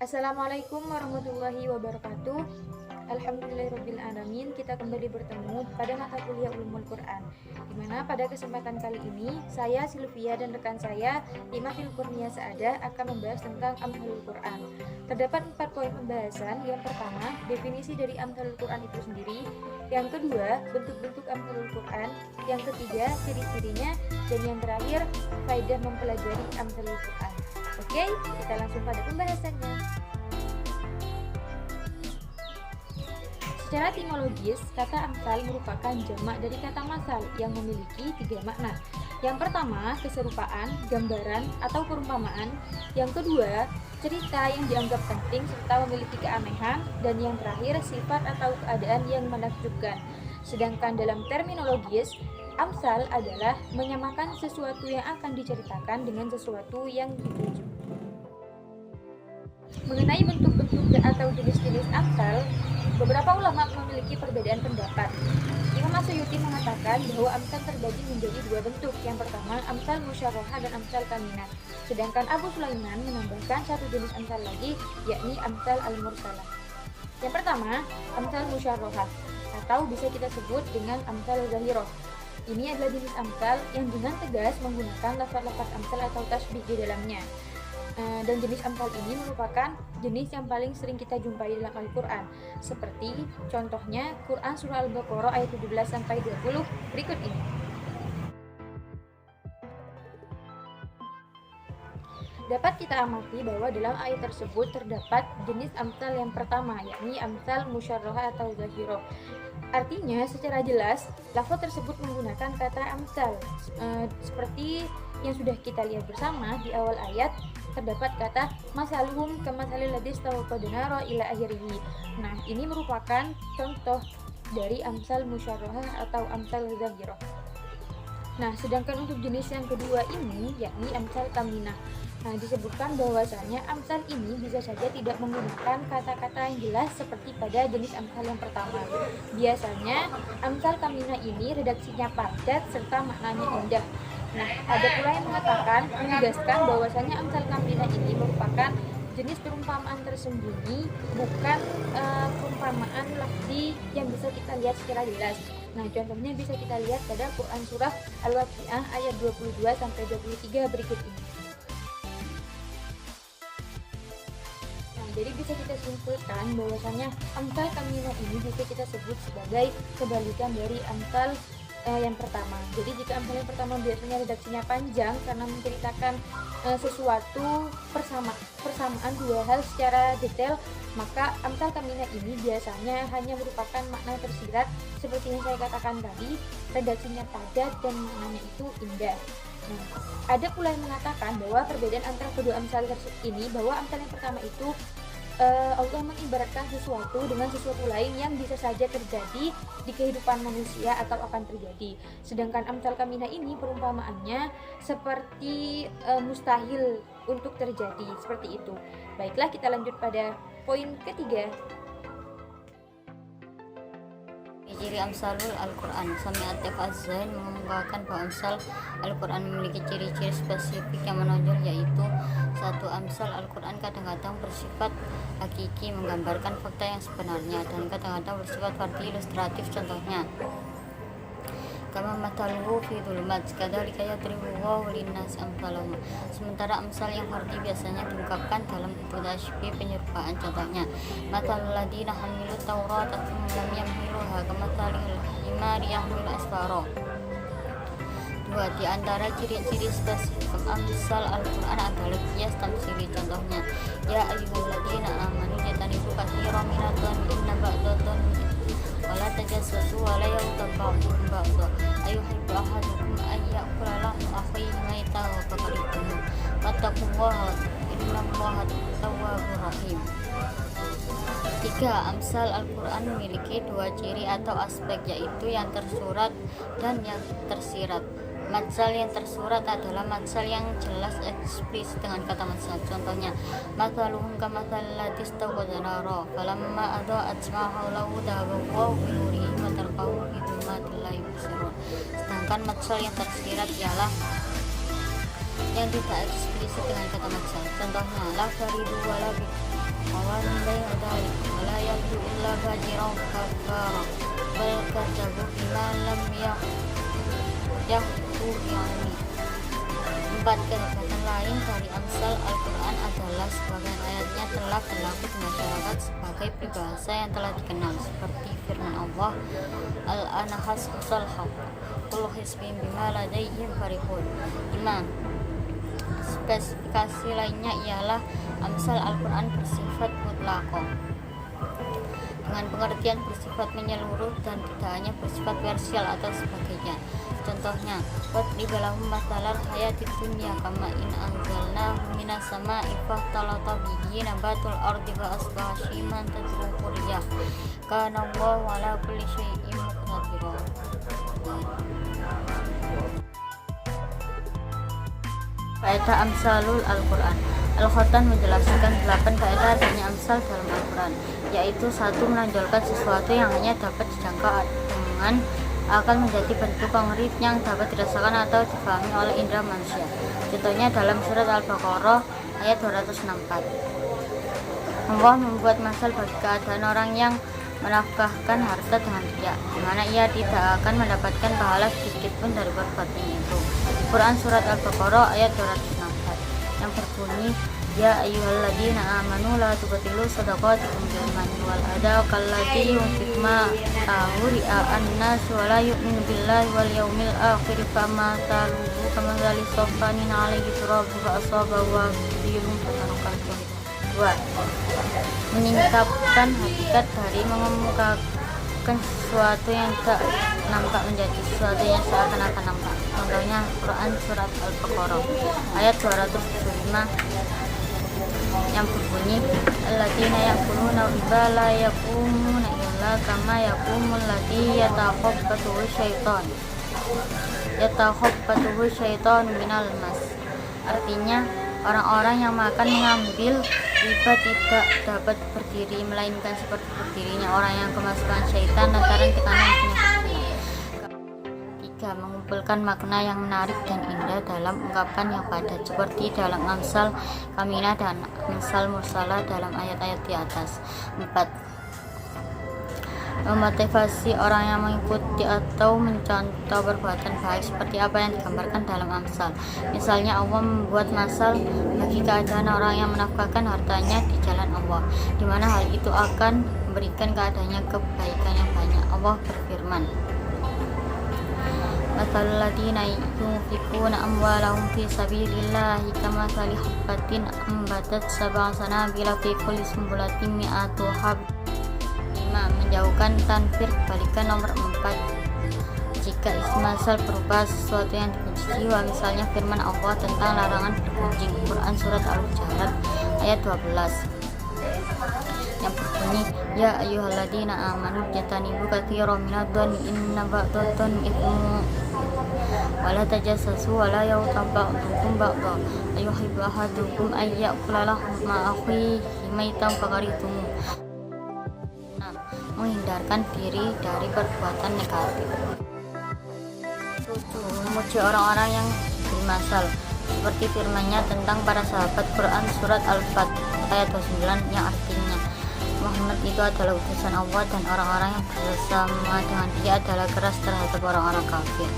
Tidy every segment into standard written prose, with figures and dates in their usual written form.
Assalamualaikum warahmatullahi wabarakatuh. Alhamdulillahirrabbilalamin. Kita kembali bertemu pada mata kuliah Ulumul Quran, di mana pada kesempatan kali ini saya Sylvia dan rekan saya Imafil Kurnia Saadah akan membahas tentang Amthalul Quran. Terdapat 4 poin pembahasan. Yang pertama, definisi dari Amthalul Quran itu sendiri. Yang kedua, bentuk-bentuk Amthalul Quran. Yang ketiga, ciri-cirinya. Dan yang terakhir, faedah mempelajari Amthalul Quran. Oke, kita langsung pada pembahasannya. Secara etimologis, kata amsal merupakan jamak dari kata masal yang memiliki 3 makna. Yang pertama, keserupaan, gambaran, atau perumpamaan. Yang kedua, cerita yang dianggap penting serta memiliki keanehan. Dan yang terakhir, sifat atau keadaan yang menakjubkan. Sedangkan dalam terminologis, amsal adalah menyamakan sesuatu yang akan diceritakan dengan sesuatu yang dituju. Mengenai bentuk-bentuk atau jenis-jenis amsal, beberapa ulama memiliki perbedaan pendapat. Imam As-Suyuti mengatakan bahwa amsal terbagi menjadi 2 bentuk. Yang pertama, amsal musyarrahah dan amsal kaminah. Sedangkan Abu Sulaiman menambahkan satu jenis amsal lagi, yakni amsal al-mursalah. Yang pertama, amsal musyarrahah, atau bisa kita sebut dengan amsal zahirah. Ini adalah jenis amsal yang dengan tegas menggunakan lafaz-lafaz amsal atau tasbih di dalamnya. Dan jenis amsal ini merupakan jenis yang paling sering kita jumpai dalam Al-Quran. Seperti contohnya Quran Surah Al-Baqarah ayat 17-20 berikut ini. Dapat kita amati bahwa dalam ayat tersebut terdapat jenis amsal yang pertama, yakni amsal musyarrahah atau zahirah. Artinya secara jelas lafaz tersebut menggunakan kata amsal. Seperti yang sudah kita lihat bersama di awal ayat, terdapat kata masaluhum kamatsalil ladzi istawqada nara ila akhirih. Nah, ini merupakan contoh dari amsal musyarrahah atau amsal zahirah. Nah, sedangkan untuk jenis yang kedua ini yakni amsal kaminah. Nah, disebutkan bahwasanya amsal ini bisa saja tidak menggunakan kata-kata yang jelas seperti pada jenis amsal yang pertama. Biasanya amsal kaminah ini redaksinya padat serta maknanya indah. Nah, ada pula yang menegaskan bahwasanya amsal kaminah ini merupakan jenis perumpamaan tersembunyi, bukan perumpamaan lafzi yang bisa kita lihat secara jelas. Nah, contohnya bisa kita lihat pada Quran Surah Al-Waqiah ayat 22-23 berikut ini. Jadi bisa kita simpulkan bahwasanya amsal kaminah ini bisa kita sebut sebagai kebalikan dari amsal yang pertama. Jadi jika amsal yang pertama biasanya redaksinya panjang karena menceritakan sesuatu persamaan dua hal secara detail, maka amsal kaminah ini biasanya hanya merupakan makna tersirat seperti yang saya katakan tadi, redaksinya padat dan maknanya itu indah. Nah, ada pula yang mengatakan bahwa perbedaan antara kedua amsal ini, bahwa amsal yang pertama itu Allah mengibaratkan sesuatu dengan sesuatu lain yang bisa saja terjadi di kehidupan manusia atau akan terjadi. Sedangkan amsal kaminah ini perumpamaannya seperti mustahil untuk terjadi, seperti itu. Baiklah, kita lanjut pada poin ketiga. Ciri amsalul Al-Quran. Sami'at Az-Zain mengemukakan bahwa amsal Al-Quran memiliki ciri-ciri spesifik yang menonjol, yaitu satu, amsal Al-Quran kadang-kadang bersifat hakiki, menggambarkan fakta yang sebenarnya, dan kadang-kadang bersifat fardi, ilustratif. Contohnya, kama mataluhu fi dhulumat, kadzalika yadribu Allahu lin-nas amsalahum. Sementara amsal yang fardi biasanya diungkapkan dalam bentuk tasybih, penyerupaan. Contohnya, matalul ladina hamilu taurata tsumma lam yahmiluha kamatsalil himari yahmilu asfara. Dua, di antara ciri-ciri spesifik amsal Al-Quran adalah qiyas tamtsili. Contohnya, ya ayyuhalladzina amanu jatanibu katsiran minadh-dhanni inna ba'dadh-dhanni wala tajassasu wala yaghtab ba'dukum ba'dha ayuhibbu ahadukum an ya'kula lahma akhihi maytan wa fakarihtumuh wattaqullaha innallaha tawwabur rahim. 3. Amsal Al-Quran memiliki 2 ciri atau aspek, yaitu yang tersurat dan yang tersirat. Matsal yang tersurat adalah matsal yang jelas eksplisit dengan kata matsal. Contohnya, matsaluhum kamatsalil ladzi istawqada nara falamma adaa'at ma hawlahu dhahaba Allahu bi nurihim wa tarakahu fi dhulumatin la yubsirun. Sedangkan matsal yang tersirat ialah yang tidak eksplisit dengan kata matsal. Contohnya, la faridu wala qawamin baina dzalik wa la yahdu illa fajiran kafara bal kadzabu bima lam yahdu yaumi. 4. Kehebatan lain dari Amsal Al-Quran adalah sebagian ayatnya telah berlaku di masyarakat sebagai peribahasa yang telah dikenal, seperti firman Allah Al-ana hasbusal haq kullu hisbin bima ladaihim farihun. 5. Spesifikasi lainnya ialah Amsal Al-Quran bersifat mutlaqah dengan pengertian bersifat menyeluruh dan tidak hanya bersifat parsial atau sebagainya. Contohnya, wadrib lahum mathalan hayatid dunya kama in anzalnahu minas sama'i fahtalata bihi nabatul ardi fa asbaha hashiman tadruhu riyah kana Allahu ala kulli syai'in muqtadira. Kaidah Amsalul Al-Quran. Al-Khattan menjelaskan 8 kaidah adanya amsal dalam Al-Quran, yaitu 1. Menonjolkan sesuatu yang hanya dapat dijangkau dengan akal menjadi bentuk konkret yang dapat dirasakan atau difahami oleh indera manusia. Contohnya dalam surat Al-Baqarah ayat 264. Allah membuat masal bagi keadaan orang yang menafkahkan harta dengan riya, di mana ia tidak akan mendapatkan pahala sedikit pun dari berbuatannya itu. Quran surat Al-Baqarah ayat 264 yang berbunyi, ya ayyuhalladzina amanu la tubtilu shadaqatikum bil manni wal adha kalladzi yunfiqu ma'ahu ria'an nas wa la yu'minu billahi wal yawmil akhir fama taluhu kama dzali safanin 'alaihi turabu fa asabahu wa dirun fatarukal. 2. Meningkatkan hakikat dari mengemukakan sesuatu yang tak nampak menjadi sesuatu yang seakan-akan nampak. Contohnya Quran surat Al-Baqarah ayat 275 yang berbunyi, alladzina yaquluna riba la yaqumuna illa kama yaqumul ladzi yatakhabbatuhu syaitan minal mas. Artinya, orang-orang yang makan mengambil riba tidak dapat berdiri melainkan seperti berdirinya orang yang kemasukan syaitan lantaran tekanan penyakit. 3. Mengumpulkan makna yang menarik dan indah dalam ungkapan yang padat, seperti dalam Amsal Kaminah dan Amsal Mursalah dalam ayat-ayat di atas. 4. Memotivasi orang yang mengikuti atau mencontoh perbuatan baik seperti apa yang digambarkan dalam Amsal. Misalnya, Allah membuat masal bagi keadaan orang yang menafkahkan hartanya di jalan Allah, di mana hal itu akan memberikan keadaannya kebaikan yang banyak. Allah berfirman, mathalul ladzina yunfiquna amwalahum fi sabilillahi kamathali habbatin ambatat sab'a sanabila fi kulli sumbulatin mi'atu habbatin. 5. Menjauhkan tanfir kebalikan nomor 4. Jika ismasal berupa sesuatu yang dibenci jiwa, misalnya firman Allah tentang larangan bergunjing, Quran surat Al-Hujurat ayat 12 yang berbunyi, ya ayyuhalladzina amanu jatanibu katsiran minadh-dhanni inna ba'dadh-dhanni itsmun wala tajassasu wala yaghtab ba'dukum ba'dha ayuhibbu ahadukum ay ya'kula lahma akhihi maitan fakarihtumuh. Menghindarkan diri dari perbuatan negatif. 7. Memuji orang-orang yang beri masal, seperti firman-Nya tentang para sahabat, Quran surat Al-Fat ayat 29 yang artinya, Muhammad itu adalah utusan Allah dan orang-orang yang bersama dengan dia adalah keras terhadap orang-orang kafir,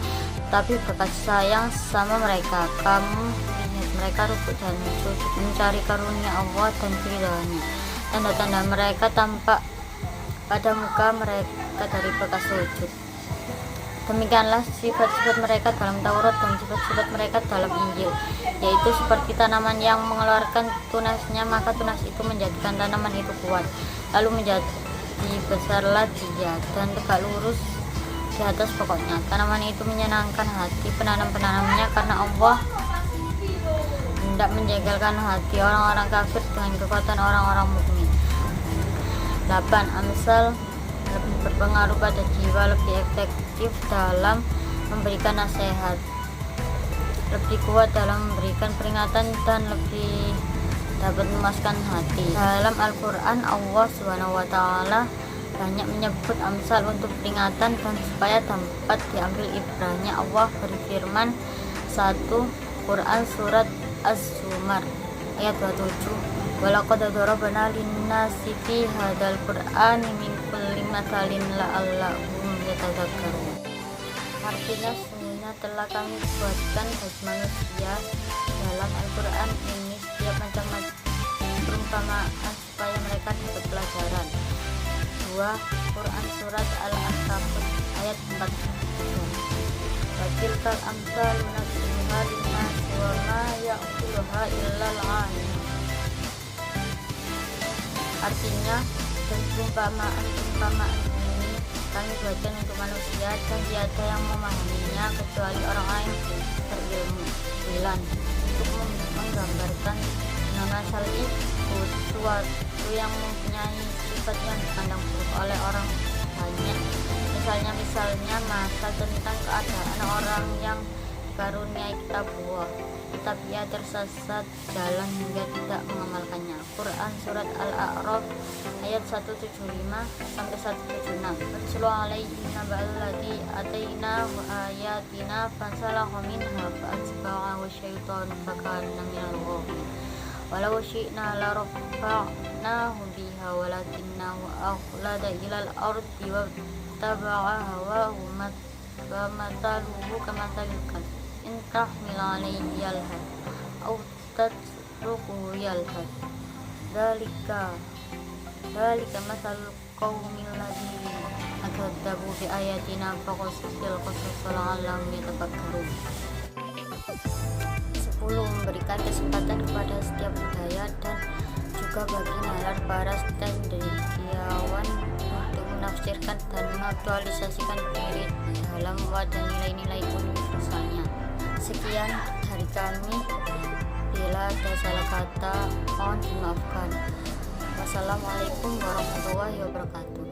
tapi berkasih sayang sama mereka. Kamu lihat mereka rukuk dan sujud mencari karunia Allah dan ridhonya. Tanda-tanda mereka tampak pada muka mereka dari bekas sujud. Demikianlah sifat-sifat mereka dalam Taurat dan sifat-sifat mereka dalam Injil, yaitu seperti tanaman yang mengeluarkan tunasnya, maka tunas itu menjadikan tanaman itu kuat, lalu menjadi besarlah dia dan tegak lurus di atas pokoknya. Tanaman itu menyenangkan hati penanam-penanamnya, karena Allah hendak menjegalkan hati orang-orang kafir dengan kekuatan orang-orang mukmin. 8. Amsal lebih berpengaruh pada jiwa, lebih efektif dalam memberikan nasihat, lebih kuat dalam memberikan peringatan, dan lebih dapat memuaskan hati. Dalam Al-Quran, Allah SWT banyak menyebut amsal untuk peringatan dan supaya dapat diambil ibrahnya. Allah berfirman 1. Quran surat Az-Zumar ayat 27, Walaqad darabna lin-nasi fi hadzal qur'ani min kulli matsalin la'allahum yatadzakkarun. Artinya sungguhnya telah kami buatkan bagi manusia dalam Al-Quran ini setiap macam perumpamaan supaya mereka dapat pelajaran. 2. Quran Surat Al-Ankabut ayat 4. Watilkal amsalu nadribuha linnasi wa ma ya'qiluha illal 'alimun. Artinya, dan perumpamaan ini kami buatkan untuk manusia dan tiada yang memahaminya kecuali orang-orang yang berilmu. 9. Untuk menggambarkan nama masal itu suatu yang mempunyai sifat yang dipandang buruk oleh orang banyak. Misalnya masa tentang keadaan orang yang dikaruniai kitab buah, tetapi ia tersesat jalan hingga tidak mengamalkannya. Quran Surat Al-A'raf ayat 175 sampai 176. Watslu alaihim naba'al ladzi atainahu ayatina fansalakha minha fa'atba'ahu syaitanu fakana minal ghawin. Walau syi'na la rafa'nahu biha walakinnahu akhlada ilal ardi wattaba'a hawahu wa mataluhu kamathalil kalb in tahmil alayhi yalhad aw tatrukuhu yalhad. Dzalika mathalul qaumil ladzina kadzdzabu bi ayatina faqasil qasasa la'allahum yatafakkarun. 10. Memberikan kesempatan kepada setiap budaya dan juga bagi nalar para cendekiawan untuk menafsirkan dan mengaktualisasikan diri dalam wadah nilai-nilai universalnya. Sekian dari kami. Bila ada salah kata, mohon dimaafkan. Wassalamualaikum warahmatullahi wabarakatuh.